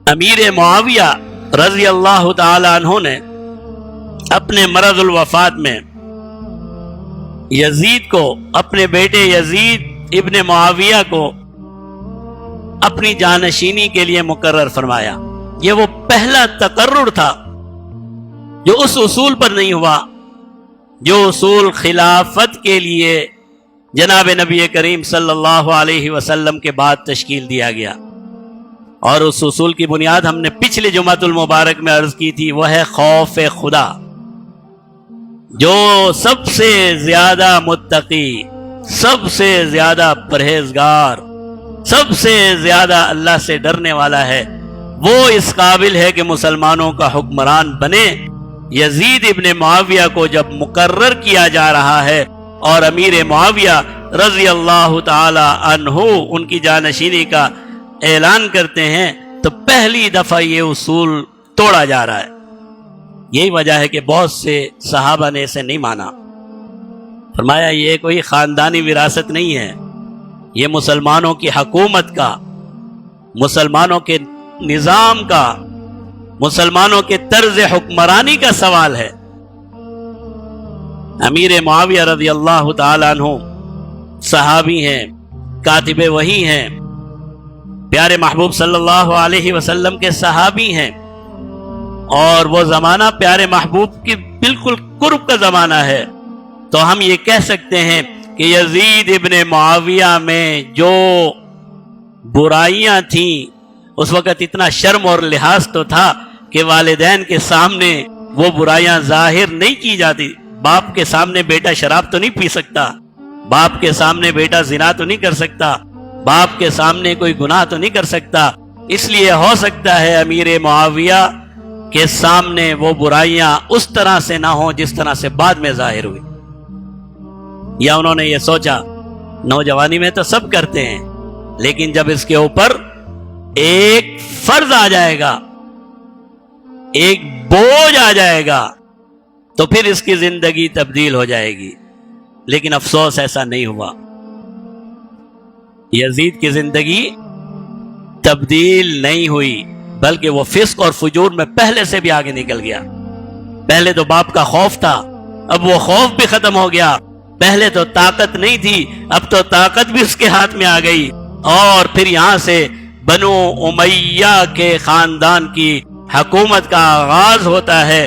امیر معاویہ رضی اللہ تعالی عنہ نے اپنے مرض الوفات میں یزید کو، اپنے بیٹے یزید ابن معاویہ کو اپنی جانشینی کے لیے مقرر فرمایا۔ یہ وہ پہلا تقرر تھا جو اس اصول پر نہیں ہوا جو اصول خلافت کے لیے جناب نبی کریم صلی اللہ علیہ وسلم کے بعد تشکیل دیا گیا، اور اس اصول کی بنیاد ہم نے پچھلے جمعۃ المبارک میں عرض کی تھی، وہ ہے خوف خدا۔ جو سب سے زیادہ متقی، سب سے زیادہ پرہیزگار، سب سے زیادہ اللہ سے ڈرنے والا ہے، وہ اس قابل ہے کہ مسلمانوں کا حکمران بنے۔ یزید ابن معاویہ کو جب مقرر کیا جا رہا ہے اور امیر معاویہ رضی اللہ تعالی عنہ ان کی جانشینی کا اعلان کرتے ہیں تو پہلی دفعہ یہ اصول توڑا جا رہا ہے۔ یہی وجہ ہے کہ بہت سے صحابہ نے اسے نہیں مانا۔ فرمایا یہ کوئی خاندانی وراثت نہیں ہے، یہ مسلمانوں کی حکومت کا، مسلمانوں کے نظام کا، مسلمانوں کے طرز حکمرانی کا سوال ہے۔ امیر معاویہ رضی اللہ تعالی عنہ صحابی ہیں، کاتب وحی ہیں، پیارے محبوب صلی اللہ علیہ وسلم کے صحابی ہیں، اور وہ زمانہ پیارے محبوب کی بالکل قرب کا زمانہ ہے، تو ہم یہ کہہ سکتے ہیں کہ یزید ابن معاویہ میں جو برائیاں تھیں اس وقت اتنا شرم اور لحاظ تو تھا کہ والدین کے سامنے وہ برائیاں ظاہر نہیں کی جاتی۔ باپ کے سامنے بیٹا شراب تو نہیں پی سکتا، باپ کے سامنے بیٹا زنا تو نہیں کر سکتا، باپ کے سامنے کوئی گناہ تو نہیں کر سکتا۔ اس لیے ہو سکتا ہے امیر معاویہ کے سامنے وہ برائیاں اس طرح سے نہ ہوں جس طرح سے بعد میں ظاہر ہوئی، یا انہوں نے یہ سوچا نوجوانی میں تو سب کرتے ہیں، لیکن جب اس کے اوپر ایک فرض آ جائے گا، ایک بوجھ آ جائے گا، تو پھر اس کی زندگی تبدیل ہو جائے گی۔ لیکن افسوس ایسا نہیں ہوا۔ یزید کی زندگی تبدیل نہیں ہوئی، بلکہ وہ فسق اور فجور میں پہلے سے بھی آگے نکل گیا۔ پہلے تو باپ کا خوف تھا، اب وہ خوف بھی ختم ہو گیا۔ پہلے تو طاقت نہیں تھی، اب تو طاقت بھی اس کے ہاتھ میں آ گئی، اور پھر یہاں سے بنو امیہ کے خاندان کی حکومت کا آغاز ہوتا ہے۔